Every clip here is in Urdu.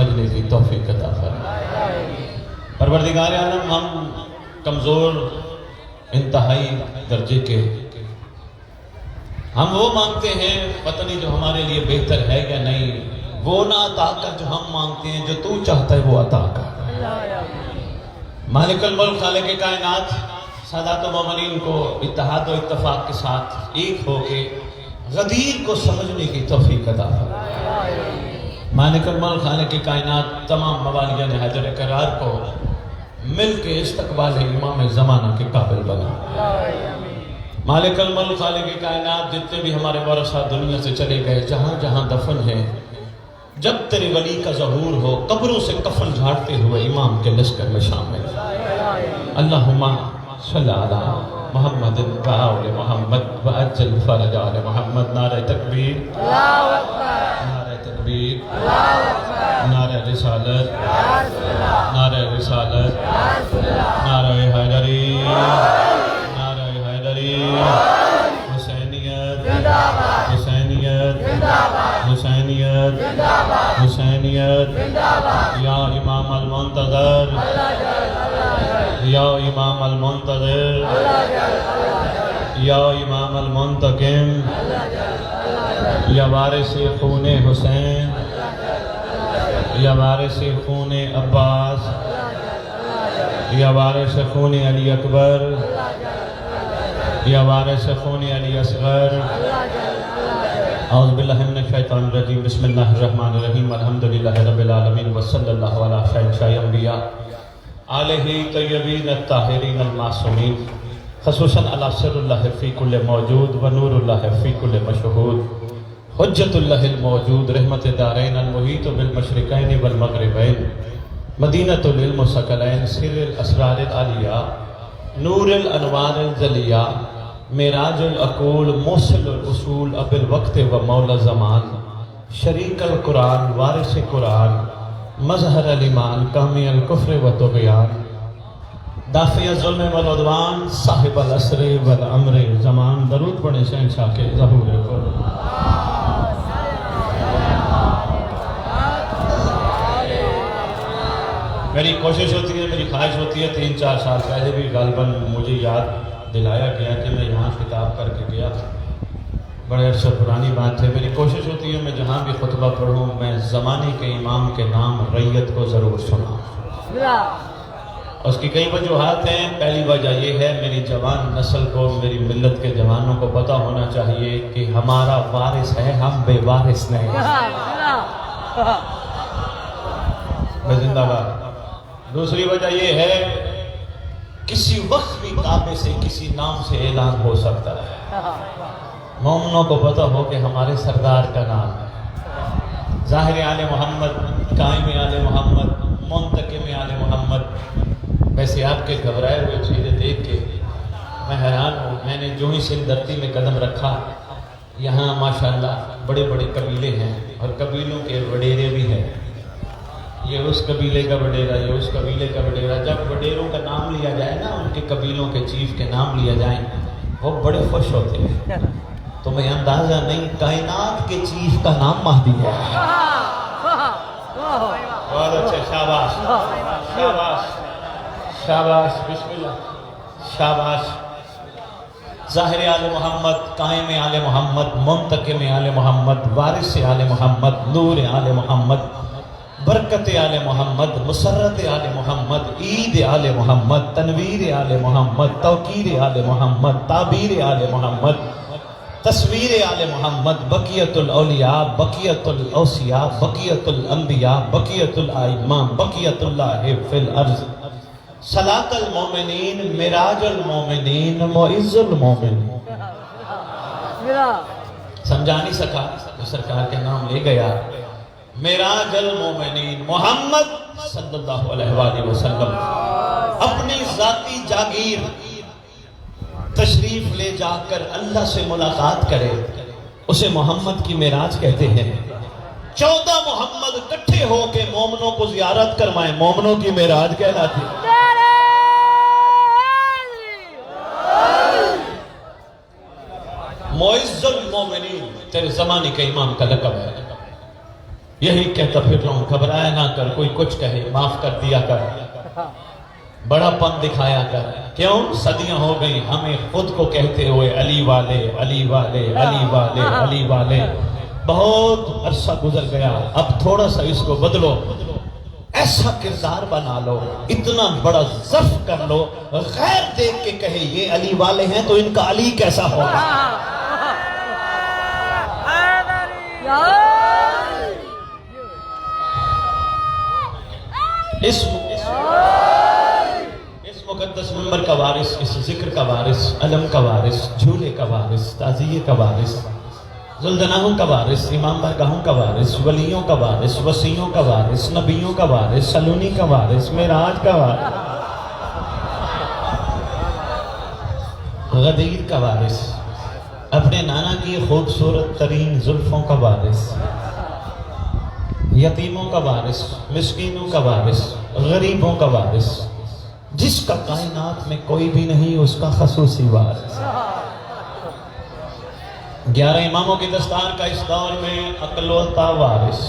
سمجھنے کی توفیق عطا فرما۔ پروردگار عالم ہم کمزور انتہائی درجے کے، ہم وہ مانگتے ہیں پتہ نہیں جو ہمارے لیے بہتر ہے یا نہیں، وہ نہ عطا کر جو ہم مانگتے ہیں، جو تو چاہتا ہے وہ عطا کر۔ مالک الملک خالق کائنات سادات و مومنین کو اتحاد و اتفاق کے ساتھ ایک ہو کے غدیر کو سمجھنے کی توفیق عطا فرما۔ مالک الملک خالق کائنات تمام موالیان حیدر کرار کو مل کے استقبال امام زمانہ کے قابل بنا۔ مالک الملک خالق کائنات جتنے بھی ہمارے ورثہ دنیا سے چلے گئے، جہاں جہاں دفن ہیں، جب تیرے ولی کا ظہور ہو قبروں سے کفن جھاڑتے ہوئے امام کے لشکر میں شامل۔ اللہم صلی علی محمد وآل محمد وعجل فرج آل محمد۔ نعرہ تکبیر، نعرہ تکبیر، نعرہ رسالت، نعرہ رسالت، نعرہ حیدری، نعرہ حیدری، حسینیت، حسینیت، حسینیت، حسینیت، یا امام المنتظر، یا امام المنتظر، یا امام المنتقم، یا وارث خون حسین، یا وارث خون عباس، یا وارث خون علی اکبر، یا وارث خون علی اصغر۔ اعوذ باللہ من الشیطان الرجیم، بسم اللہ الرحمن الرحیم، الحمدللہ رب العالمین، وصلی اللہ علی شہنشاہ انبیاء آلہ طیبین الطاہرین المعصومین، خصوصاً علی سر اللہ فی کل موجود و نور اللہ فی کل مشہود، حجت اللہ الموجود، رحمت دارین المحیط بالمشرقین والمغربین، مدینۃ العلم و ثقلین، سر الاسرار العالیہ، نور الانوار الجلیہ، معراج العقول، موصل الاصول، اب الوقت و مولا زمان، شریک القرآن، وارث قرآن، مظہر الایمان، کامی الکفر و طغیان، دافع الظلم والعدوان، صاحب العصر والامر زمان۔ درود پڑھیں شہنشاہ کے ظہور کو۔ میری کوشش ہوتی ہے، میری خواہش ہوتی ہے، 3-4 سال پہلے بھی غالباً مجھے یاد دلایا گیا کہ میں یہاں خطاب کر کے گیا، بڑے عرصہ پرانی بات ہے۔ میری کوشش ہوتی ہے میں جہاں بھی خطبہ پڑھوں میں زمانے کے امام کے نام ریت کو ضرور سناؤں۔ اس کی کئی وجوہات ہیں۔ پہلی وجہ یہ ہے میری جوان نسل کو، میری ملت کے جوانوں کو پتہ ہونا چاہیے کہ ہمارا وارث ہے، ہم بے وارث نہیں۔ میں زندہ باد۔ دوسری وجہ یہ ہے کسی وقت بھی کعبے سے کسی نام سے اعلان ہو سکتا ہے، مومنوں کو پتہ ہو کہ ہمارے سردار کا نام ہے، ظاہر آل محمد، قائم آل محمد، منتقم آل محمد۔ ویسے آپ کے گھبرائے ہوئے چہرے دیکھ کے میں حیران ہوں۔ میں نے جو ہی سندھ دھرتی میں قدم رکھا، یہاں ماشاءاللہ بڑے بڑے قبیلے ہیں اور قبیلوں کے وڈیرے بھی ہیں، یہ اس قبیلے کا وڈیرا، یہ اس قبیلے کا وڈیرا۔ جب وڈیروں کا نام لیا جائے نا، ان کے قبیلوں کے چیف کے نام لیا جائیں، وہ بڑے خوش ہوتے ہیں۔ تمہیں اندازہ نہیں کائنات کے چیف کا نام مہدی ہے۔ بہت اچھے، شاباش شاباش شاباش، بسم اللہ، شاباش۔ ظاہر آل محمد، قائم آل محمد، منتقم آل محمد، وارث آل محمد، نور آل محمد، برکت آل محمد، مسرت آل محمد، عید آل محمد، تنویر آل محمد، توقیر آل محمد، تعبیر آل محمد، تصویر آل محمد، بقیت الاولیاء، بقیت الاوصیاء، بقیت الانبیاء، بقیت الائمہ، بقیت اللہ فی الارض، صلاۃ المومنین، معراج المومنین، معز المومنین۔ سمجھا نہیں سکا تو سرکار کے نام لے گیا۔ معراج المومنین، محمد صلی اللہ علیہ وآلہ وسلم اپنی ذاتی جاگیر تشریف لے جا کر اللہ سے ملاقات کرے، اسے محمد کی معراج کہتے ہیں۔ 14 محمد اکٹھے ہو کے مومنوں کو زیارت کروائیں، مومنوں کی معراج کہلاتی ہے۔ معز المومنین تیرے زمانے کے امام کا لقب ہے۔ یہی کہتا پھر رہا ہوں، گھبرایا نہ کر، کوئی کچھ کہے معاف کر دیا کر، بڑا پن دکھایا کر۔ کیوں؟ صدیاں ہو گئی ہمیں خود کو کہتے ہوئے علی والے علی والے علی والے علی والے، بہت عرصہ گزر گیا، اب تھوڑا سا اس کو بدلو، ایسا کردار بنا لو، اتنا بڑا ظرف کر لو، غیر دیکھ کے کہے یہ علی والے ہیں تو ان کا علی کیسا ہوگا۔ اس مقدس منبر کا وارث، اس ذکر کا وارث، علم کا وارث، جھولے کا وارث، تعزیے کا وارث، ذوالجناحوں کا وارث، امام بارگاہوں کا وارث، ولیوں کا وارث، وصیوں کا وارث، نبیوں کا وارث، سلونی کا وارث، معراج کا وارث، غدیر کا وارث، اپنے نانا کی خوبصورت ترین زلفوں کا وارث، یتیموں کا وارث، مسکینوں کا وارث، غریبوں کا وارث، جس کا کائنات میں کوئی بھی نہیں اس کا خصوصی وارث۔ 11 اماموں کی دستار کا اس دور میں اکلوتا وارث،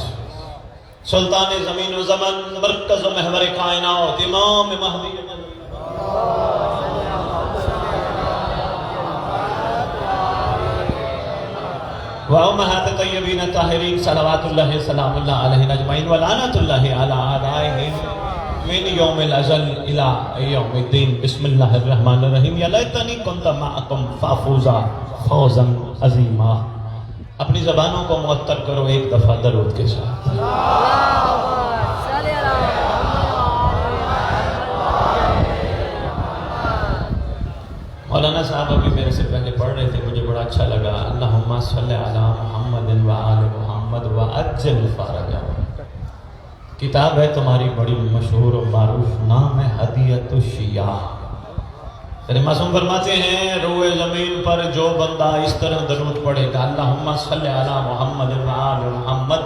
سلطان زمین و زمن، مرکز و محور کائنات، امام مہدی وامہات طیبین طاہرین صلوات اللہ سلام اللہ علیہ اجمعین ولعنۃ اللہ علی اعدائہم من یوم الازل الى یوم الدین۔ بسم اللہ الرحمن الرحیم۔ یا لیتنی کنت معکم فافوزا فوزا عظیما۔ اپنی زبانوں کو معطر کرو ایک دفعہ درود کے ساتھ۔ مولانا صاحب ابھی میرے سے پہلے پڑھ رہے تھے، مجھے بڑا اچھا لگا، اللہم صلی علی محمد وآل محمد وعجل فرجہ۔ کتاب ہے تمہاری بڑی مشہور و معروف، نام ہے ہدیۃ الشیعہ۔ تیرے معصوم فرماتے ہیں روئے زمین پر جو بندہ اس طرح درود پڑھے گا، اللہم صلی علی محمد وآل محمد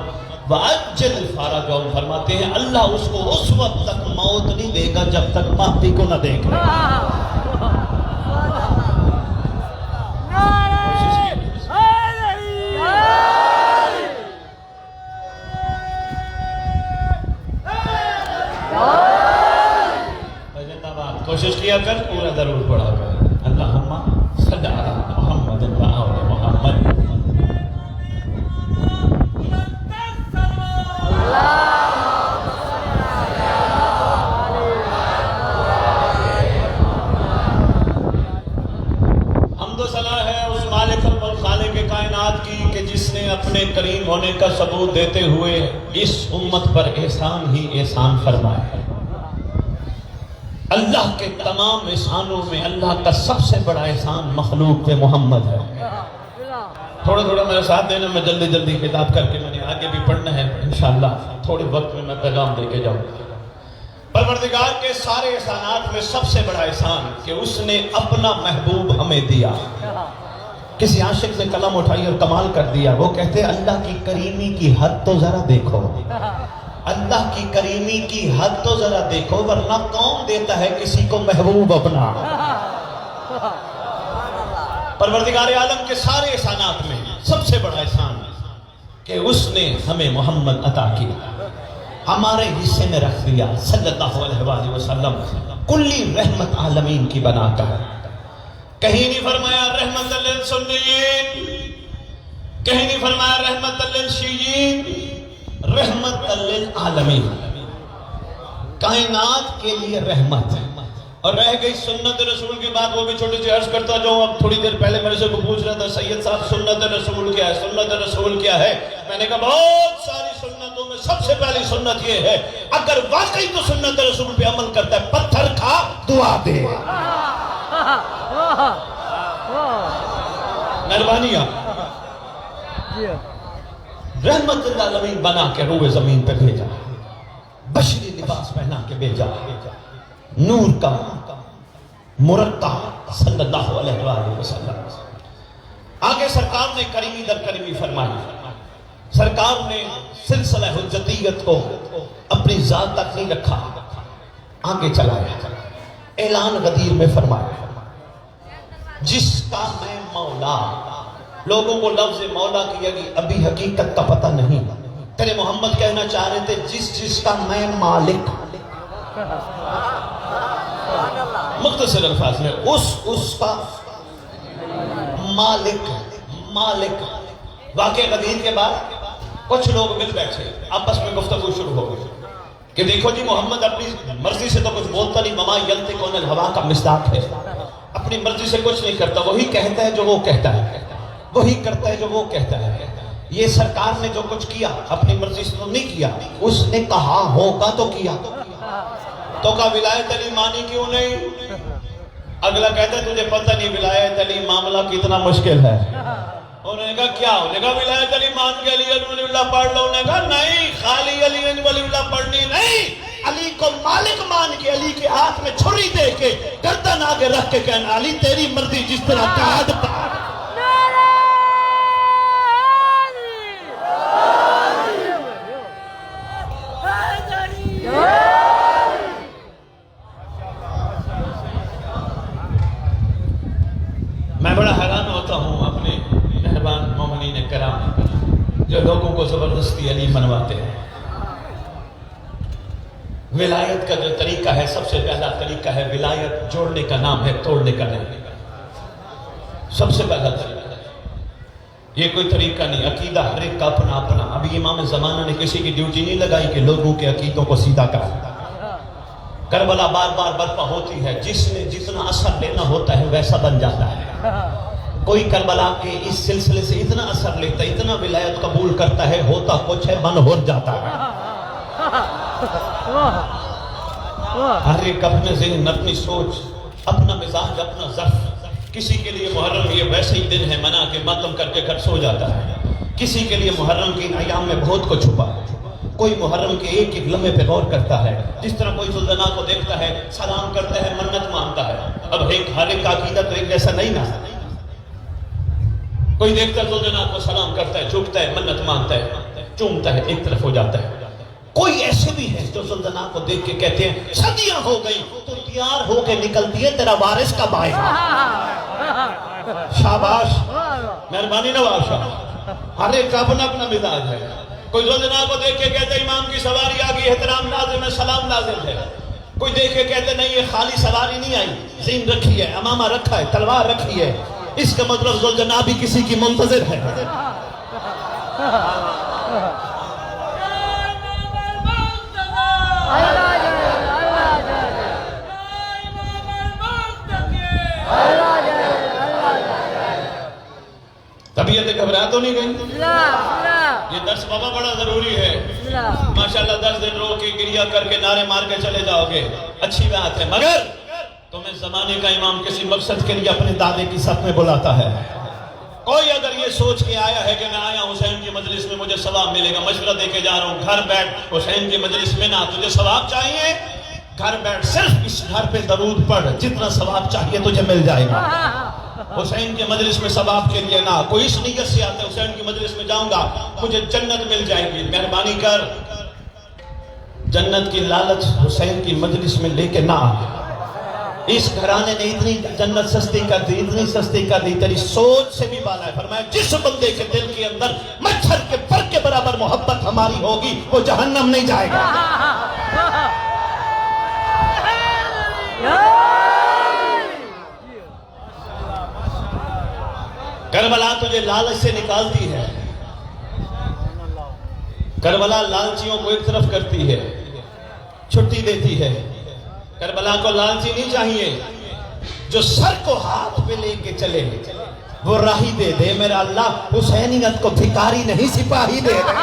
وعجل فرجہ، فرماتے ہیں اللہ اس کو اس وقت تک موت نہیں دے گا جب تک مہدی کو نہ دیکھے۔ کوشش کیا کر پورا درود پڑھا کر، اللہم صلی علی محمد وآل محمد۔ حمد و ثنا ہے اس مالک الخالق کائنات کی کہ جس نے اپنے کریم ہونے کا ثبوت دیتے ہوئے اس امت پر احسان ہی احسان فرمایا۔ اللہ کے تمام احسانوں میں اللہ کا سب سے بڑا احسان مخلوق پہ محمد ہے۔ تھوڑا تھوڑا میرے ساتھ دینا، میں جلدی جلدی خطاب کر کے میں نے آگے بھی پڑھنا ہے انشاءاللہ، تھوڑے وقت میں پیغام دے کے جاؤں گا۔ پروردگار کے سارے احسانات میں سب سے بڑا احسان کہ اس نے اپنا محبوب ہمیں دیا۔ کسی عاشق نے قلم اٹھائی اور کمال کر دیا، وہ کہتے اللہ کی کریمی کی حد تو ذرا دیکھو، اللہ کی کریمی کی حد تو ذرا دیکھو، ورنہ کون دیتا ہے کسی کو محبوب اپنا۔ پروردگار عالم کے سارے احسانات میں سب سے بڑا احسان کہ اس نے ہمیں محمد عطا کیا، ہمارے حصے میں رکھ دیا صلی اللہ علیہ وآلہ وسلم، کلی رحمت عالمین کی بنا کر۔ کہیں نہیں فرمایا رحمت للسنیین، کہیں نہیں فرمایا رحمت للشیعین، رحمت للعالمین، کائنات کے لیے رحمت۔ اور رہ گئی سنت رسول کی بات، وہ بھی چھوٹی سی عرض کرتا جاؤں۔ اب تھوڑی دیر پہلے میرے سے پوچھ رہا تھا سید صاحب سنت رسول کیا ہے، سنت رسول کیا ہے؟ میں نے کہا بہت ساری سنتوں میں سب سے پہلی سنت یہ ہے اگر واقعی تو سنت رسول پہ عمل کرتا ہے، پتھر کھا دعا دے۔ مہربانی آپ رحمت للعالمین بنا کے روئے زمین پہ بھیجا، بشری لباس پہنا کے بھیجا، نور کا مرقع صلی اللہ علیہ وآلہ وسلم۔ آگے سرکار نے کریمی در کریمی فرمائی، سرکار نے سلسلہ حجتیت کو اپنی ذات تک نہیں رکھا، آگے چلایا، اعلان غدیر میں فرمایا جس کا میں مولا۔ لوگوں کو لفظ مولا کی یعنی ابھی حقیقت کا پتہ نہیں، تیرے محمد کہنا چاہ رہے تھے جس جس کا میں مالک، مختصر الفاظ میں اس کا مالک واقعہ غدیر کے بعد کچھ لوگ مل بیٹھے، آپس میں گفتگو شروع ہو گئی کہ دیکھو جی محمد اپنی مرضی سے تو کچھ بولتا نہیں، وما ینطق عن الہویٰ کا مصداق ہے، اپنی مرضی سے کچھ نہیں کرتا، وہی کہتا ہے جو وہ کہتا ہے، وہی کرتا ہے جو وہ کہتا ہے۔ یہ سرکار نے جو کچھ کیا اپنی مرضی سے تو نہیں کیا، اس نے کہا ہوگا تو کیا، تو کہا ولایت علی مانی کیوں نہیں؟ اگلا کہتا ہے تجھے پتہ نہیں ولایت علی معاملہ کتنا مشکل ہے۔ انہوں نے کہا کیا؟ انہوں نے کہا ولایت علی مان کے علی ولی اللہ پڑھ لو۔ انہوں نے کہا نہیں، خالی علی ولی اللہ پڑھنی نہیں، علی کو مالک مان کے، علی کے ہاتھ میں چھری دے کے، گردن آگے رکھ کے کہنا علی تیری مرضی جس طرح قائد پا۔ میں بڑا حیران ہوتا ہوں اپنے مہربان مومنین کرام جو لوگوں کو زبردستی علی منواتے ہیں۔ ولایت کا جو طریقہ ہے، سب سے پہلا طریقہ ہے ولایت جوڑنے کا نام ہے، توڑنے کا نہیں۔ سب سے پہلا طریقہ ہے، یہ کوئی طریقہ نہیں، عقیدہ ہر ایک کا اپنا اپنا۔ ابھی امام زمانہ نے کسی کی ڈیوٹی نہیں لگائی کہ لوگوں کے عقیدوں کو سیدھا کرا۔ کربلا بار بار برپا ہوتی ہے، جس نے جتنا اثر لینا ہوتا ہے ویسا بن جاتا ہے۔ کوئی کربلا کے اس سلسلے سے اتنا اثر لیتا ہے، اتنا ولایت قبول کرتا ہے، ہوتا کچھ ہے، بن ہو جاتا ہے۔ ہر ایک اپنے ذہن، اپنی سوچ، اپنا مزاج، اپنا ظرف۔ کسی کے لیے محرم یہ ویسے ہی دن ہے منا کے ماتم کر کے گھر سو جاتا ہے، کسی کے لیے محرم کے ایام میں بہت کچھ چھپا ہے۔ کوئی محرم کے ایک ایک لمحے پہ غور کرتا ہے، جس طرح کوئی ذوالجنا کو دیکھتا ہے، سلام کرتا ہے، منت مانتا ہے۔ اب ہر ایک کا عقیدہ تو ایک جیسا نہیں نا، کوئی دیکھتا ہے ذوالجنا کو سلام کرتا ہے، جھکتا ہے، منت مانتا ہے، چومتا ہے، ایک طرف ہو جاتا ہے۔ کوئی ایسے بھی ہے جو ذوالجنا کو دیکھ کے کہتے ہیں صدیاں ہو گئی تو تیار ہو کے نکلتی ہے، تیرا وارث کب آئے گا؟ شاباش، مہربانی نواز شاہ۔ ہر ایک کا اپنا اپنا مزاج ہے۔ کوئی ذوالجنا کو دیکھ کے کہتے امام کی سواری آ گئی، احترام لازم ہے، سلام لازم ہے۔ کوئی دیکھ کے کہتے نہیں یہ خالی سواری نہیں آئی، زین رکھی ہے، امامہ رکھا ہے، تلوار رکھی ہے، اس کا مطلب ذوالجنا بھی کسی کی منتظر ہے۔ طبیعت گھبرا تو نہیں گئی؟ یہ درس بابا بڑا ضروری ہے۔ ماشاءاللہ 10 دن رو کے گریہ کر کے نعرے مار کے چلے جاؤ گے، اچھی بات ہے، مگر تمہیں زمانے کا امام کسی مقصد کے لیے اپنے دادے کی صف میں بلاتا ہے۔ کوئی اگر یہ سوچ کے آیا ہے کہ میں آیا حسین کی مجلس میں مجھے ثواب ملے گا، مشورہ دے کے جا رہا ہوں، گھر بیٹھ، حسین کی مجلس میں نہ، تجھے ثواب چاہیے، گھر بیٹھ، صرف اس گھر پہ درود پڑھ، جتنا ثواب چاہیے تجھے مل جائے گا۔ حسین کی مجلس میں ثواب کے لیے نہ، کوئی اس نیت سے آتا ہے حسین کی مجلس میں جاؤں گا مجھے جنت مل جائے گی، مہربانی کر جنت کی لالچ حسین کی مجلس میں لے کے نہ آ۔ اس گھرانے نے اتنی جنت سستی کر دی، اتنی سستی کر دی، تیری سوچ سے بھی بالا ہے۔ فرمایا جس بندے کے دل کے اندر مچھر کے پر کے برابر محبت ہماری ہوگی وہ جہنم نہیں جائے گا۔ کربلا تجھے لالچ سے نکالتی ہے، کربلا لالچیوں کو ایک طرف کرتی ہے، چھٹی دیتی ہے۔ کربلا کو لالچی نہیں چاہیے، جو سر کو ہاتھ پہ لے کے چلے وہ راہی دے دے۔ میرا اللہ حسینیت کو بھکاری نہیں سپاہی دے دے۔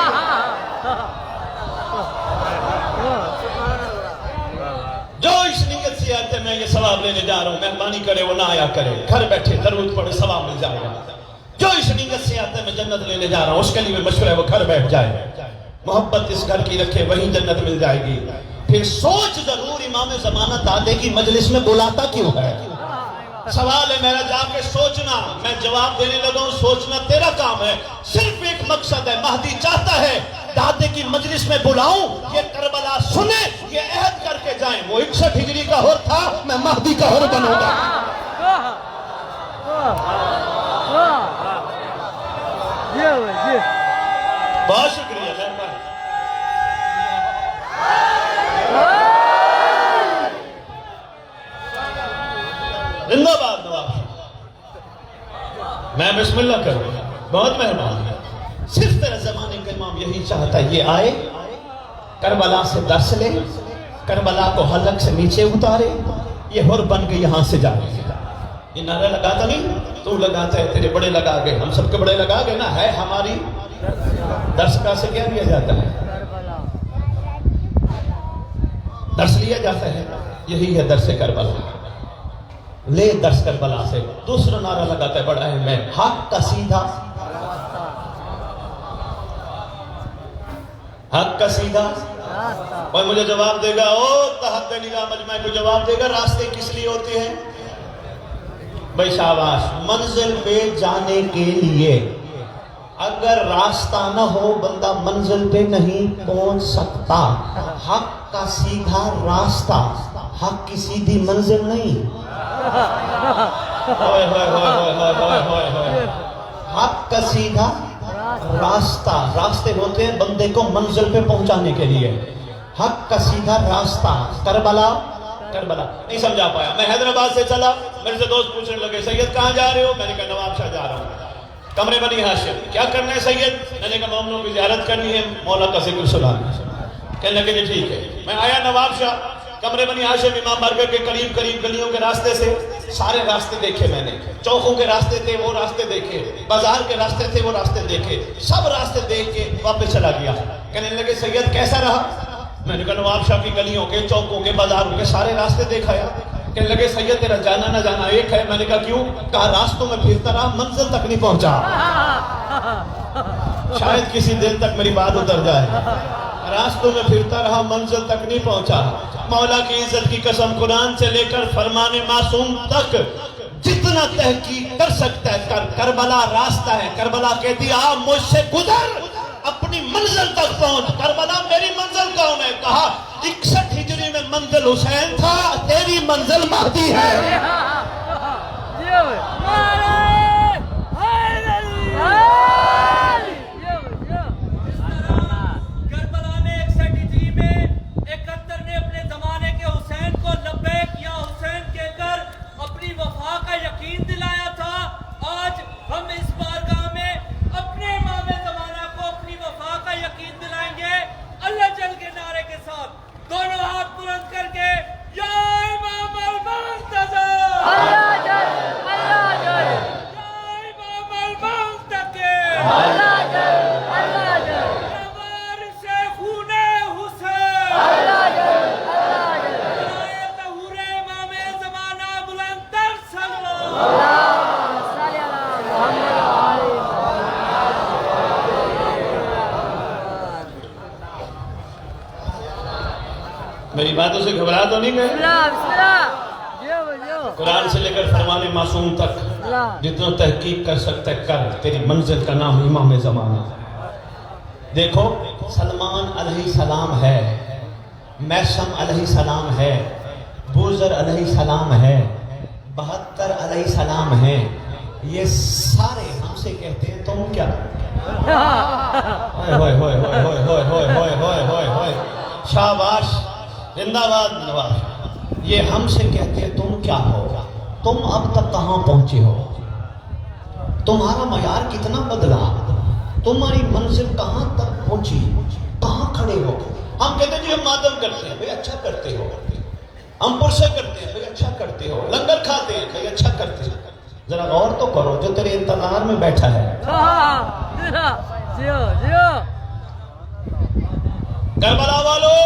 جو اس نیت سے آتے میں یہ ثواب لینے جا رہا ہوں، مہربانی کرے وہ نہ آیا کرے، گھر بیٹھے درود پڑھے ثواب مل جائے گا۔ جو اس نیت سے آتا ہے میں جنت لینے جا رہا ہوں، اس کے لیے مشورہ ہے وہ گھر بیٹھ جائے، محبت اس گھر کی رکھے، وہیں جنت مل جائے گی۔ پھر سوچ ضرور امام زمانہ دادے کی مجلس میں بلاتا کیوں ہے؟ سوال ہے میرا، جا کے سوچنا، میں جواب دینے لگا ہوں، سوچنا تیرا کام ہے۔ صرف ایک مقصد ہے، مہدی چاہتا ہے دادے کی مجلس میں بلاؤں، یہ کربلا سنے، یہ عہد کر کے جائیں، وہ 61 ہجری کا حر تھا، میں مہدی کا حر بنوں گا۔ بہت شکریہ۔ بسم اللہ کرو، بہت مہربانی ہے، صرف تیرے زمانے کا امام یہی چاہتا ہے یہ آئے، کربلا سے درس لے، کربلا کو حلق سے نیچے اتارے، یہ حر بن کے یہاں سے جائے۔ یہ نعرہ لگاتا نہیں، تو لگاتا ہے، تیرے بڑے لگا گئے، ہم سب کے بڑے لگا گئے نا، ہے ہماری درس کا سے کیا لیا جاتا ہے؟ درس لیا جاتا ہے، یہی ہے درس کربلا، لے درس کربلا سے۔ دوسرا نعرہ لگاتا ہے بڑا ہے، میں حق کا سیدھا، حق کا سیدھا، اور مجھے جواب دے گا، او تحت نگاہ مجمع کو جواب دے گا، راستے کس لیے ہوتے ہیں؟ بھائی شاباش، منزل پہ جانے کے لیے، اگر راستہ نہ ہو بندہ منزل پہ نہیں پہنچ سکتا۔ حق کا سیدھا راستہ، حق کی سیدھی منزل نہیں۔ حق کا سیدھا راستہ، راستے ہوتے ہیں بندے کو منزل پہ پہنچانے کے لیے، حق کا سیدھا راستہ۔ کربلا نہیں سمجھا پایا۔ میں حیدرآباد سے چلا، میرے سے دوست پوچھنے لگے سید کہاں جا رہے ہو؟ میں نے کہا نواب شاہ جا رہا ہوں، کمرے بنی ہاشم۔ کیا کرنا ہے سید؟ میں نے کہا مومنوں کی زیارت کرنی ہے، مولا کا ذکر سنانا ہے۔ کہنے لگے جی ٹھیک ہے۔ میں آیا نواب شاہ، کمرے بنی ہاشم امام بارگاہ کے قریب گلیوں کے راستے سے سارے راستے دیکھے میں نے، چوکوں کے راستے تھے وہ راستے دیکھے، بازار کے راستے تھے وہ راستے دیکھے، سب راستے دیکھ کے واپس چلا گیا۔ کہنے لگے سید کیسا رہا؟ میں نے کہا نواب شاہ کی گلیوں کے، چوکوں کے، بازاروں کے سارے راستے دیکھایا۔ کہنے لگے سید تیرا جانا نہ جانا ایک ہے۔ میں نے کہا کیوں؟ کہا راستوں میں پھرتا رہا، منزل تک نہیں پہنچا۔ شاید کسی دل تک میری بات اتر جائے، راستوں میں پھرتا رہا، منزل تک نہیں پہنچا۔ مولا کی عزت کی قسم، قرآن سے لے کر فرمان معصوم تک جتنا تحقیق کر سکتا ہے کر۔ کربلا راستہ ہے، کربلا کہتی آ مجھ سے گزر، اپنی منزل تک پہنچ۔ کربلا میری منزل کون ہے؟ کہا 61 ہجری میں منزل حسین تھا، تیری منزل مہدی ہے۔ کربلا میں 61 ہجری میں 71 نے اپنے زمانے کے حسین کو لبیک یا حسین کہہ کر اپنی وفا کا یقین دلایا تھا۔ آج ہم اس بارگاہ میں اپنے امام زمانہ کو اپنی وفا کا یقین دلائیں گے، اللہ جل کے نعرے کے ساتھ، دونوں ہاتھ بلند کر کے، یا امام المنتظر، اللہ جل، اللہ جل، یا امام المنتقم، اللہ جل، اللہ جل، یا وارث خون حسین، اللہ جل، اللہ جل، برائے ظہور امام زمانہ بلند تر صلوات، اللہم صلی علی محمد میری باتوں سے گھبرا تو نہیں گئے؟ قرآن سے لے کر فرمان معصوم تک جتنا تحقیق کر سکتا ہے کر، تیری منزل کا نام امام زمانہ۔ دیکھو سلمان علیہ السلام ہے، میسم علیہ السلام ہے، بوذر علیہ السلام ہے، 72 علیہ السلام ہے، یہ سارے ہم سے کہتے ہیں تم کیا؟ ہوئے ہوئے ہوئے ہوئے ہوئے ہوئے ہوئے ہوئے ہوئے ہوئے شاباش، زندہ باد نواز۔ یہ ہم سے کہتے ہیں تم کیا ہو؟ تم اب تک کہاں پہنچے ہو؟ تمہارا معیار کتنا بدلا؟ تمہاری منزل کہاں تک پہنچی؟ کہاں کھڑے ہو؟ ہم کہتے ہیں جی ہم ماتم کرتے ہیں، بھئی اچھا کرتے ہو۔ ہم پرسے کرتے ہیں، بھئی اچھا کرتے ہو۔ لنگر کھاتے ہیں، بھئی اچھا کرتے ہو۔ ذرا غور تو کرو جو تیرے انتظار میں بیٹھا ہے۔ کربلا والو،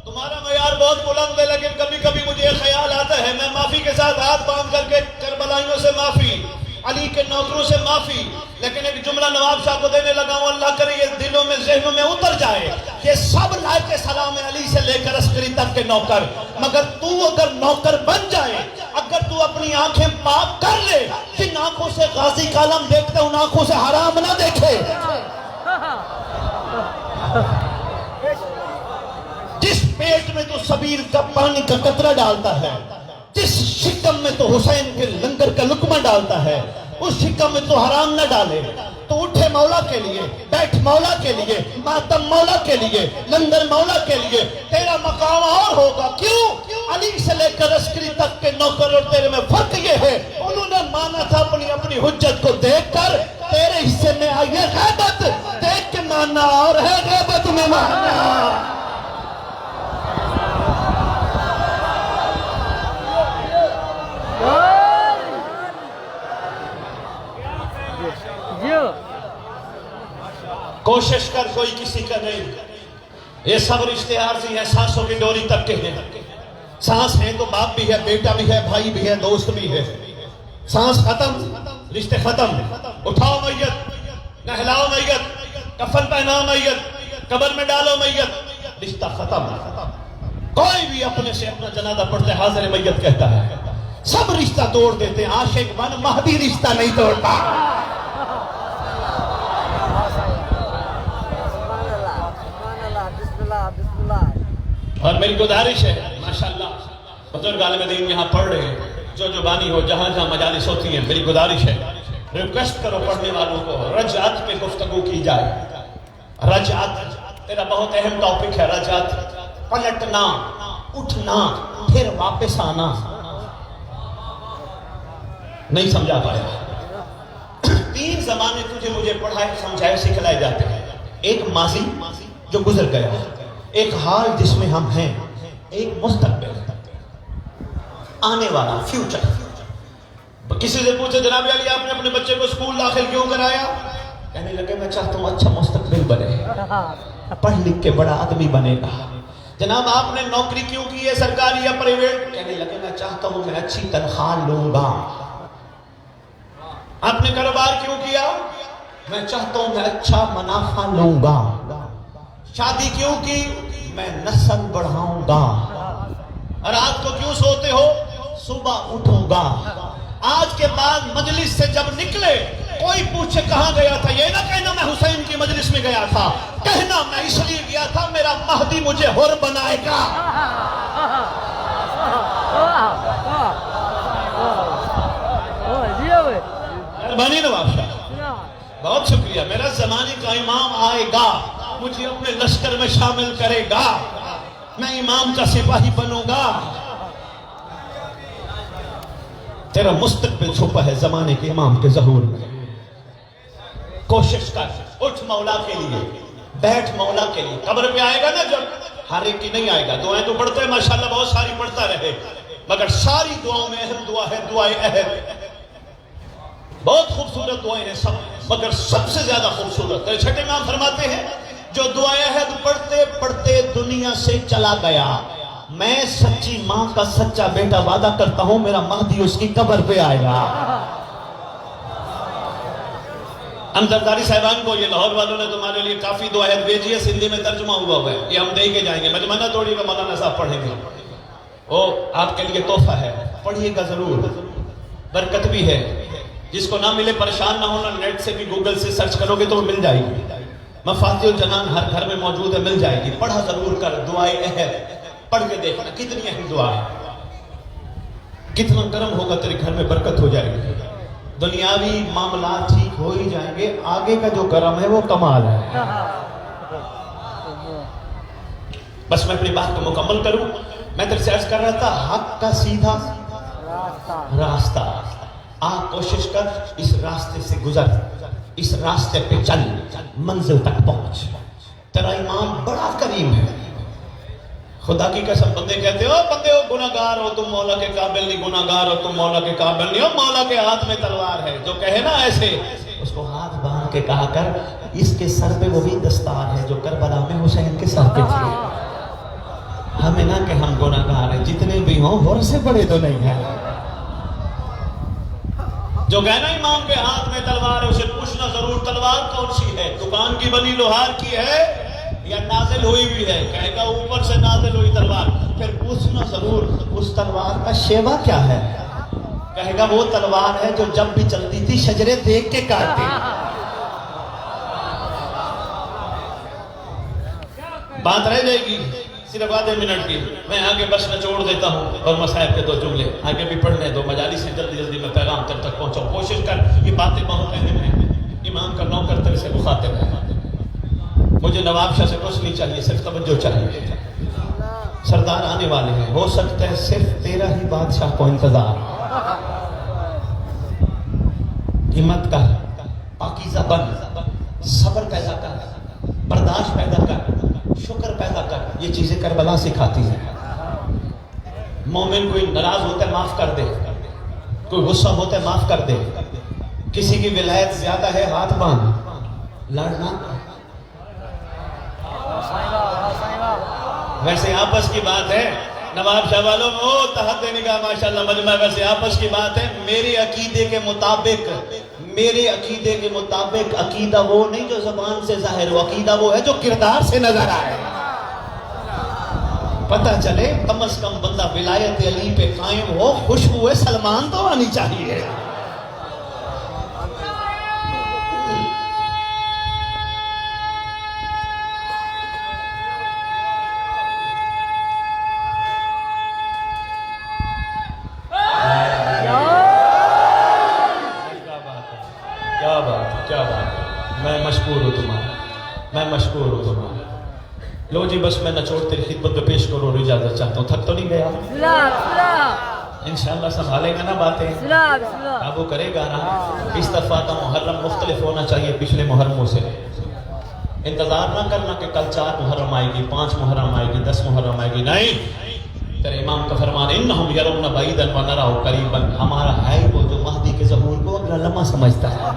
تمہارا معیار بہت بلند ہے، لیکن کبھی کبھی مجھے یہ خیال آتا ہے میں معافی کے ساتھ ہاتھ باندھ کر کے کربلائیوں سے معافی، علی کے نوکروں سے معافی، لیکن ایک جملہ نواب شاہ کو دینے لگا ہوں، اللہ کرے یہ دلوں میں ذہنوں میں اتر جائے، یہ سب لائق سلام علی سے لے کر عسکری تک کے نوکر، مگر تو اگر نوکر بن جائے، اگر تو اپنی آنکھیں پاک کر لے، جن آنکھوں سے غازی کالم دیکھتے ان آنکھوں سے حرام نہ دیکھے، جس پیٹ میں تو سبیل کا پانی کا قطرہ ڈالتا ہے، جس شکم میں تو حسین کے لنگر کا لقمہ ڈالتا ہے، اس شکم میں تو حرام نہ ڈالے، تو اٹھے مولا کے لیے، بیٹھ مولا کے لیے، ماتم مولا کے لیے، لنگر مولا کے لیے، تیرا مقام اور ہوگا۔ کیوں؟ علی سے لے کر عسکری تک کے نوکر اور تیرے میں فرق یہ ہے، انہوں نے مانا تھا اپنی حجت کو دیکھ کر، تیرے حصے میں آئی ہے غیبت دیکھ کے ماننا اور ہے غیبت میں ماننا۔ کوشش کر کوئی کسی کا نہیں، یہ سب رشتے عارضی ہیں، سانسوں کی ڈوری تک کے ہیں۔ سانس ہے تو باپ بھی ہے، بیٹا بھی ہے، بھائی بھی ہے، دوست بھی ہے۔ سانس ختم، رشتے ختم۔ اٹھاؤ میت، نہلاؤ میت، کفن پہناؤ میت، قبر میں ڈالو میت، رشتہ ختم۔ کوئی بھی اپنے سے اپنا جنازہ پڑھتے حاضر میت کہتا ہے، سب رشتہ توڑ دیتے ہیں، عاشق بن مہدی رشتہ نہیں توڑتا۔ اور میری گزارش ہے، ماشاءاللہ بزرگ عالم دین یہاں پڑھ رہے ہیں، جو بانی ہو، جہاں جہاں مجالس ہوتی ہیں، میری گزارش ہے، ریکویسٹ کرو پڑھنے والوں کو، رجعت پہ گفتگو کی جائے۔ رجعت تیرا بہت اہم ٹاپک ہے، رجعت، پلٹنا، اٹھنا، پھر واپس آنا۔ نہیں سمجھا پایا؟ تین زمانے تجھے مجھے پڑھائے سمجھائے سکھلائے جاتے ہیں، ایک ماضی جو گزر گیا، ایک حال جس میں ہم ہیں، ایک مستقبل آنے والا فیوچر۔ کسی سے پوچھے جناب علی آپ نے اپنے بچے کو اسکول داخل کیوں کرایا؟ کہنے لگے میں چاہتا ہوں اچھا مستقبل بنے، پڑھ لکھ کے بڑا آدمی بنے گا۔ جناب آپ نے نوکری کیوں کی ہے، سرکاری یا پرائیویٹ؟ کہنے لگے میں چاہتا ہوں میں اچھی تنخواہ لوں گا۔ آپ نے کاروبار کیوں کیا؟ میں چاہتا ہوں میں اچھا منافع لوں گا۔ شادی کیوں کی؟ میں نسل بڑھاؤں گا۔ رات کو کیوں سوتے ہو؟ صبح اٹھوں گا۔ آج کے بعد مجلس سے جب نکلے کوئی پوچھے کہاں گیا تھا، یہ نہ کہنا میں حسین کی مجلس میں گیا تھا، کہنا میں اس لیے گیا تھا میرا مہدی مجھے حر بنائے گا۔ مہربانی نواب شاہ، بہت شکریہ۔ میرا زمانے کا امام آئے گا، مجھے اپنے لشکر میں شامل کرے گا، میں امام کا سپاہی بنوں گا۔ تیرا مستقبل چھپا ہے زمانے کے امام کے ظہور میں۔ کوشش کر، اٹھ مولا کے لیے، بیٹھ مولا کے لیے۔ قبر پہ آئے گا نا جب، ہر ایک کی نہیں آئے گا۔ دعائیں تو پڑھتے ہیں ماشاءاللہ، بہت ساری پڑھتا رہے، مگر ساری دعاؤں میں اہم دعا ہے دعائے عہد۔ بہت خوبصورت دعائیں ہیں سب، مگر سب سے زیادہ خوبصورت چھٹے امام فرماتے ہیں جو دعائے عہد پڑھتے پڑھتے دنیا سے چلا گیا، میں سچی ماں کا سچا بیٹا وعدہ کرتا ہوں میرا مہدی اس کی قبر پہ آئے گا۔ امزرداری صاحبان کو، یہ لاہور والوں نے تمہارے لیے کافی دعا عہد بھیجی ہے، سندھی میں ترجمہ ہوا ہے، یہ ہم دے کے جائیں گے۔ مجمع نہ توڑیے گا، مولانا صاحب پڑھیں گے، وہ آپ کے لیے تحفہ ہے، پڑھیے گا ضرور، برکت بھی ہے۔ جس کو نہ ملے پریشان نہ ہونا، نیٹ سے بھی گوگل سے سرچ کرو گے تو مل جائے گی۔ مفاتیح الجنان ہر گھر میں موجود ہے، مل جائے گی۔ پڑھا ضرور کر دعائے عہد، پڑھ کے دیکھنا کتنی اہم دعا ہے، کتنا کرم ہوگا تیرے گھر میں، برکت ہو جائے گی، دنیاوی معاملات ٹھیک ہو ہی جائیں گے، آگے کا جو کرم ہے وہ کمال ہے۔ بس میں اپنی بات کو مکمل کروں، میں تیرے سے عرض کر رہا تھا حق کا سیدھا راستہ، آپ کوشش کر اس راستے سے گزر، اس راستے پہ چل، منزل تک پہنچ۔ تیرا امام بڑا کریم ہے، خدا کی قسم۔ بندے کہتے ہو بندے ہو گناہگار ہو تم، مولا کے قابل نہیں، گناہگار ہو تم، مولا کے قابل نہیں ہو، مولا کے ہاتھ میں تلوار ہے۔ جو کہے نا ایسے، اس کو ہاتھ باندھ کے کہا کر اس کے سر پہ وہی دستار ہے جو کربلا میں حسین کے سر پہ تھی۔ ہمیں نہ کہ ہم گناہگار ہیں، جتنے بھی ہوں غور سے بڑے تو نہیں ہیں۔ جو کہنا امام کے ہاتھ میں تلوار ہے، اسے پوچھنا ضرور تلوار کون سی ہے، دکان کی بنی لوہار کی ہے یا نازل ہوئی بھی ہے؟ کہے گا اوپر سے نازل ہوئی تلوار۔ پھر پوچھنا ضرور اس تلوار کا شیوا کیا ہے؟ کہے گا وہ تلوار ہے جو جب بھی چلتی تھی شجرے دیکھ کے کاٹتے۔ بات رہ جائے گی صرف آدھے منٹ کی، میں آگے بس نچوڑ دیتا ہوں اور مسائب کے 2 جملے آگے بھی پڑھنے دو، مجالس سے جلدی جلدی میں پیغام تک پہنچاؤں۔ کوشش کر، یہ باتیں بہت اہم ہیں، امام کا نوکر تیرے سے مخاطب ہے، مجھے نواب شاہ سے کچھ نہیں چاہیے، صرف توجہ چاہیے۔ سردار آنے والے ہیں، ہو سکتا ہے صرف تیرا ہی بادشاہ کو انتظار۔ ہمت کر، پاکیزہ بن، صبر پیدا کر، برداشت پیدا کر، شکر پیدا کر۔ یہ چیزیں کربلا سکھاتی ہیں۔ مومن کوئی ناراض ہوتا ہے معاف کر دے، کوئی غصہ ہوتا ہے معاف کر دے، کسی کی ولایت زیادہ ہے ہاتھ باندھ، لڑنا۔ ویسے آپس کی بات ہے نواب شاہ والوں میں، او تحت نگاہ ماشاءاللہ مجمع، ویسے آپس کی بات ہے میرے عقیدے کے مطابق، میرے عقیدے کے مطابق عقیدہ وہ نہیں جو زبان سے ظاہر ہو، عقیدہ وہ ہے جو کردار سے نظر آئے، پتہ چلے کم از کم بندہ ولایت علی پہ قائم ہو، خوشبو سلمان تو آنی چاہیے۔ کیا بات ہے، میں مشکور ہوں تمہارا، میں مشکور ہوں تمہارا۔ لو جی بس میں نچوڑ تیری خدمت میں پیش کروں اور اجازت چاہتا ہوں، تھک تو نہیں گیا؟ انشاءاللہ سنبھالے گا نا باتیں، قابو کرے گا نا۔ اس دفعہ کا محرم مختلف ہونا چاہیے پچھلے محرموں سے۔ انتظار نہ کرنا کہ کل 4 محرم آئے گی، 5 محرم آئے گی، 10 محرم آئے گی، نہیں۔ تیرے امام کا فرمان انہم یرون بعیدا ونراہ قریبا، ہمارا ہے وہ جو مہدی کے ظہور کو اگلا لمحہ سمجھتا ہے۔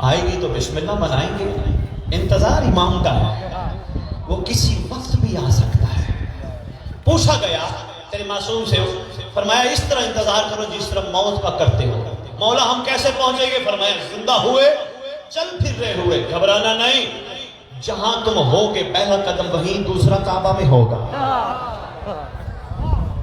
آئے گی تو بسم اللہ منائیں گے، انتظار امام کا ہے، وہ کسی وقت بھی آ سکتا ہے۔ پوچھا گیا تیرے معصوم سے، فرمایا اس طرح انتظار کرو جس طرح موت کا کرتے ہو۔ مولا ہم کیسے پہنچیں گے؟ فرمایا زندہ ہوئے، چل پھر رہے ہوئے، گھبرانا نہیں، جہاں تم ہوگے پہلا قدم وہیں دوسرا کعبہ میں ہوگا۔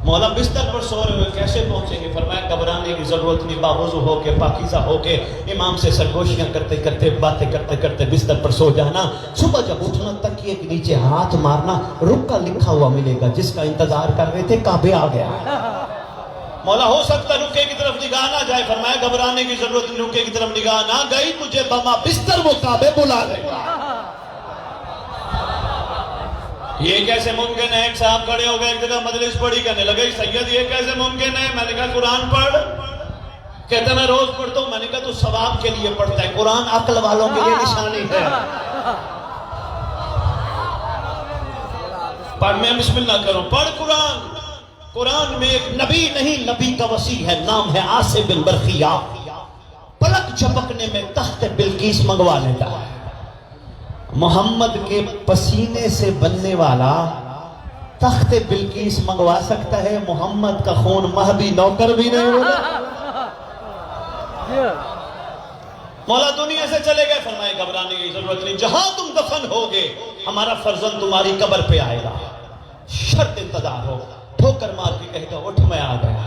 مولا بستر پر سو رہے ہوئے کیسے پہنچیں گے؟ فرمایا گھبرانے کی ضرورت نہیں، باوضو ہو کے پاکیزہ ہو کے امام سے سرگوشیاں کرتے کرتے باتیں کرتے کرتے بستر پر سو جانا۔ صبح جب اٹھنا تکیے کے نیچے ہاتھ مارنا، رکا لکھا ہوا ملے گا، جس کا انتظار کر رہے تھے کعبے آ گیا۔ مولا ہو سکتا رکے کی طرف نگاہ نہ جائے، فرمایا گھبرانے کی ضرورت نہیں، رکے کی طرف نگاہ نہ گئی، تجھے بما بستر وہ کعبے بلا لے گا۔ یہ کیسے ممکن ہے؟ ایک صاحب کھڑے ہو گئے، ایک جگہ مجلس پڑھی، کہنے لگے سید یہ کیسے ممکن ہے؟ میں نے کہا قرآن پڑھ، کہتا میں روز پڑھتا ہوں۔ میں نے کہا تو ثواب کے لیے پڑھتا ہے، قرآن عقل والوں کے لیے نشانی ہے۔ پڑھ، میں بسم اللہ کروں، پڑھ قرآن۔ قرآن میں ایک نبی نہیں، نبی کا وسیع ہے، نام ہے عاصم بن برقیہ، پلک جھپکنے میں تخت بلقیس منگوا لیتا ہے۔ محمد کے پسینے سے بننے والا تخت بلقیس منگوا سکتا ہے، محمد کا خون مہدی نوکر بھی نہیں ہوگا۔ مولا دنیا سے چلے گئے، فرمائے گھبرانے کی ضرورت نہیں، جہاں تم دفن ہوگے ہمارا فرزند تمہاری قبر پہ آئے گا، شرط انتظار ہو۔ ٹھوکر مار کے کہے گا اٹھ میں آ گیا۔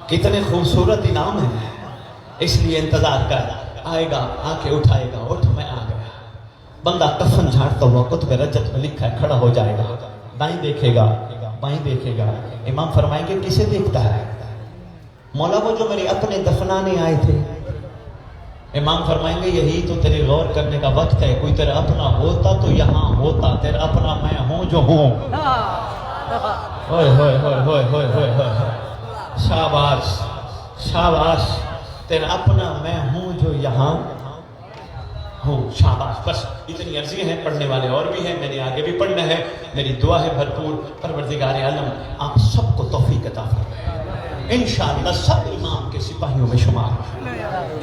کتنے خوبصورت انعام ہیں، اس لیے انتظار کر، آئے گا، آ کے اٹھائے گا، اٹھ میں آ گیا۔ بندہ کفن جھاڑتا ہوا، کتب رجت میں لکھا ہے، کھڑا ہو جائے گا، دائیں دیکھے گا، بائیں دیکھے گا۔ امام فرمائیں گے کسے دیکھتا ہے؟ مولا وہ جو میرے اپنے دفنانے آئے تھے۔ امام فرمائیں گے یہی تو تیرے غور کرنے کا وقت ہے، کوئی تیرا اپنا ہوتا تو یہاں ہوتا، تیرا اپنا میں ہوں جو ہوں۔ ہوئے ہوئے ہوئے ہوئے ہوئے ہوئے ہوئے، شاباش شاباش، تیرا اپنا میں ہوں جو یہاں ہوں، شاباش۔ بس اتنی عرضی ہیں، پڑھنے والے اور بھی ہیں، میں نے آگے بھی پڑھنا ہے۔ میری دعا ہے بھرپور، پروردگار عالم آپ سب کو توفیق عطا فرمائے، انشاءاللہ سب امام کے سپاہیوں میں شمار ہو،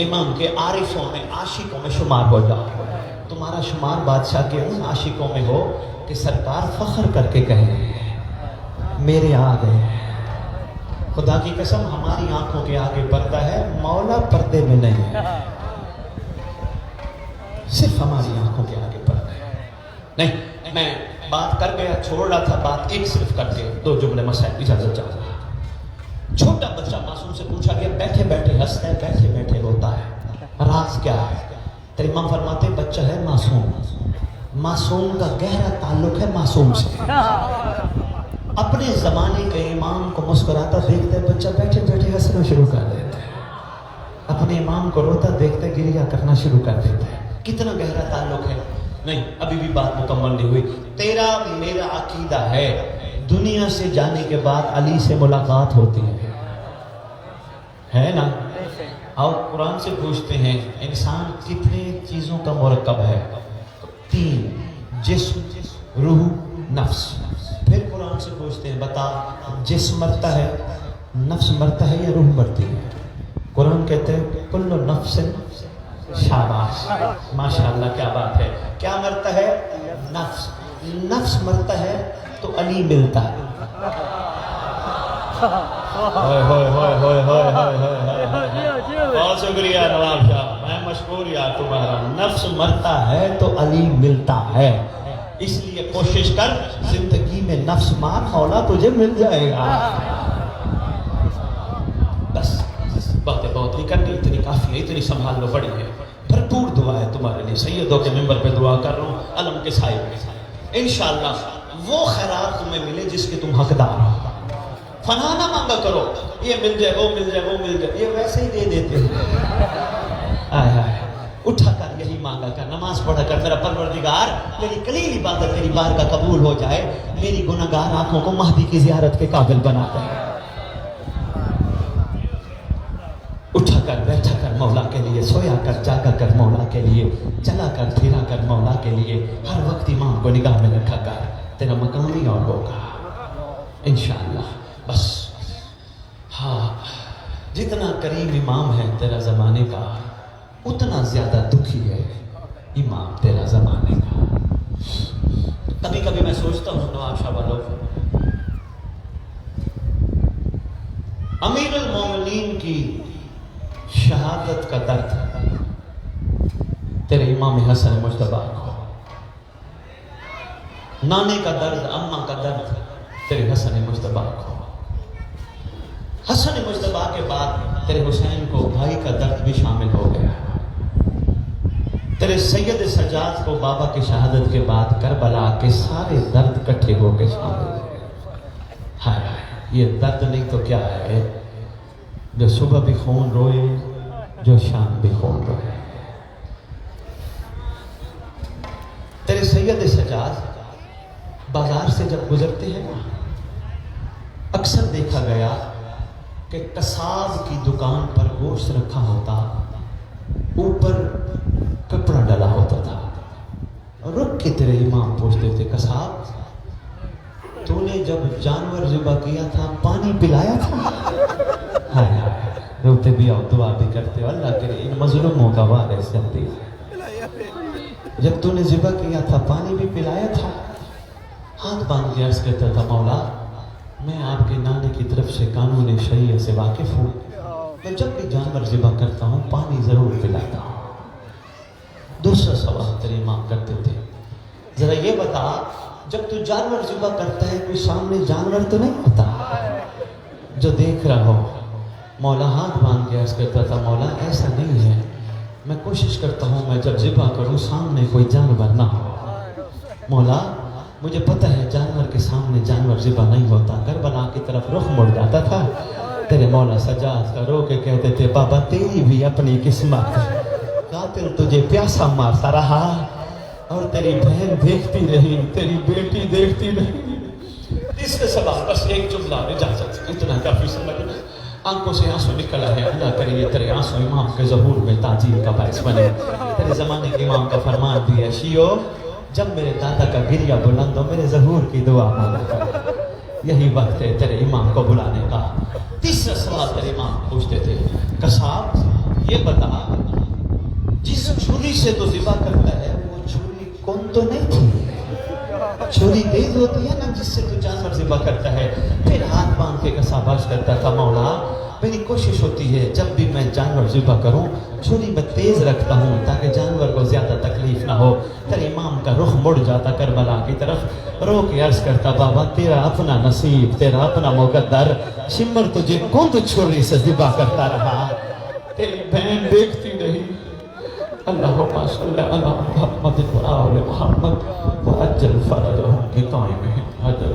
امام کے عارفوں میں، عاشقوں میں شمار ہو جاؤ۔ تمہارا شمار بادشاہ کے ان عاشقوں میں ہو کہ سرکار فخر کر کے کہیں میرے آ گئے۔ خدا کی قسم ہماری آنکھوں کے آگے پردہ ہے، مولا پردے میں نہیں ہے، صرف ہماری آنکھوں کے آگے پردہ ہے۔ نہیں، میں بات کر گیا، چھوڑ رہا تھا بات ایک صرف کر کے 2 جملے مسائل اجازت چاہتا ہوں۔ چھوٹا بچہ معصوم سے پوچھا گیا، بیٹھے بیٹھے ہنستا ہے، بیٹھے بیٹھے روتا ہے، راز کیا ہے؟ تیرے امام فرماتے بچہ ہے معصوم، معصوم کا گہرا تعلق ہے معصوم سے۔ اپنے زمانے کے امام کو مسکراتا دیکھتے بچہ بیٹھے بیٹھے ہنسنا شروع کر دیتا ہے، اپنے امام کو روتا دیکھتے گریہ کرنا شروع کر دیتا ہے۔ کتنا گہرا تعلق ہے؟ نہیں، ابھی بھی بات مکمل نہیں ہوئی۔ تیرا میرا عقیدہ ہے دنیا سے جانے کے بعد علی سے ملاقات ہوتی ہے نا؟ اور قرآن سے پوچھتے ہیں انسان کتنے چیزوں کا مرکب ہے؟ 3، جسم، روح، نفس۔ پھر قرآن سے پوچھتے ہیں بتا جسم مرتا ہے، نفس مرتا ہے یا روح مرتی ہے؟ قرآن کہتے ہیں کل نفس، شاباش، ماشاءاللہ، کیا بات ہے، کیا مرتا ہے؟ نفس۔ نفس مرتا ہے تو علی ملتا ہے۔ بہت شکریہ نواب شاہ، میں مشکور یار تمہارا۔ نفس مرتا ہے تو علی ملتا ہے، اس لیے کوشش کر زندگی میں نفس مار، مولا تجھے مل جائے گا۔ بس باتیں بہت نہیں کرنی، اتنی کافی ہے، اتنی سنبھال لو، بڑی ہے۔ بھرپور دعا ہے تمہارے لیے، سیدوں کے ممبر پہ دعا کر رہا ہوں، علم کے سائے میں۔ انشاءاللہ وہ خیرات تمہیں ملے جس کے تم حقدار ہو۔ فنا نہ مانگا کرو یہ مل جائے، وہ مل جائے، وہ مل جائے، یہ ویسے ہی دے دیتے ہیں۔ آئے آئے اٹھا کر یہی مانگا کر، نماز پڑھا کر، میرا پروردگار میری قلیل عبادت تیری بارگاہ قبول ہو جائے، میری گناہگار آنکھوں کو مہدی کی زیارت کے قابل بنا دے۔ اٹھا کر بیٹھا کر مولا کے لیے، سویا کر جاگا کر مولا کے لیے، چلا کر پھرا کر مولا کے لیے، ہر وقت امام کو نگاہ میں رکھا کر، تیرا مقام ہی اور ہوگا انشاءاللہ۔ بس ہاں، جتنا قریب امام ہے تیرا زمانے کا، اتنا زیادہ دکھی ہے امام تیرا زمانے کا۔ کبھی کبھی میں سوچتا ہوں نواب شاہ والوں، امیر المومنین کی شہادت کا درد تیرے امام حسن مجتبیٰ کو، نانے کا درد، اماں کا درد تیرے حسن مجتبیٰ کو، حسن مجتبیٰ کے بعد تیرے حسین کو بھائی کا درد بھی شامل ہو گیا، تیرے سید سجاد کو بابا کی شہادت کے بعد کربلا کے سارے درد کٹھے ہو کے شامل ہو گئے۔ ہائے ہائے، یہ درد نہیں تو کیا ہے، جو صبح بھی خون روئے، جو شام بھی خون روئے۔ تیرے سید سجاد بازار سے جب گزرتے ہیں نا، اکثر دیکھا گیا کہ قصاب کی دکان پر گوشت رکھا ہوتا، اوپر کپڑا ڈلا ہوتا تھا، رک کے تیرے امام پوچھتے تھے قصاب تو نے جب جانور ذبح کیا تھا پانی پلایا تھا؟ ہائے ہائے، روتے بھی اور دعا بھی کرتے ہو، اللہ کرے ان مظلوموں کا وارث جلدی ہے۔ جب تو نے ذبح کیا تھا پانی بھی پلایا تھا؟ ہاتھ باندھ کے عرض کرتا تھا مولا میں آپ کے نانے کی طرف سے قانون شریعت سے واقف ہوں، میں جب بھی جانور ذبح کرتا ہوں پانی ضرور پلاتا ہوں۔ دوسرا سوال تیرے امام کرتے تھے، ذرا یہ بتا جب تو جانور ذبح کرتا ہے کوئی سامنے جانور تو نہیں ہوتا جو دیکھ رہا ہو؟ مولا ہاتھ باندھ کے عرض کرتا تھا مولا ایسا نہیں ہے، میں کوشش کرتا ہوں میں جب ذبح کروں سامنے کوئی جانور نہ ہو۔ مولا مجھے پتہ ہے جانور کے سامنے جانور ذبح نہیں ہوتا، کربلا کی طرف رخ مڑ جاتا تھا، تیرے مولا سجاد کا رو کے کہتے تھے بابا تیری بھی اپنی قسمت، قاتل تجھے پیاسا مارتا رہا اور تیری بہن دیکھتی رہی، تیری بیٹی دیکھتی رہی۔ اس کے سبب بس ایک جملہ اجازت، اتنا کافی سمجھ میں، آنکھوں سے آنسو نکلا ہے، اللہ کرے یہ تیرے آنسو امام کے ظہور میں تعجیل کا باعث بنے۔ تیرے زمانے کے امام کا فرمان بھی ہے شیعو جب میرے دادا کا گریہ بلند ہو میرے ظہور کی دعا مانگا کرو، یہی وقت ہے تیرے امام کو بلانے کا۔ تیسرا سوال تیرے امام پوچھتے تھے قصاب یہ بتا جس چھری سے تو ذبح کرتا ہے وہ چھری کون تو نہیں تھی؟ چھری تیز ہوتی ہے نا جس سے تو جانور ذبح کرتا ہے۔ پھر ہاتھ باندھ کے قصاب عرض کرتا تھا مولا میری کوشش ہوتی ہے جب بھی میں جانور ذبح کروں چھری میں تیز رکھتا ہوں تاکہ جانور کو زیادہ تکلیف نہ ہو۔ تیرے امام کا رخ مڑ جاتا کربلا کی طرف، رو کے عرض کرتا بابا تیرا اپنا نصیب، تیرا اپنا مقدر، شمر تجھے کون تو چھری سے ذبح کرتا رہا، تیری بہن دیکھتی رہی۔ اللہم صلی علی محمد و آل محمد وعجل فرجہم بقائمہم حجر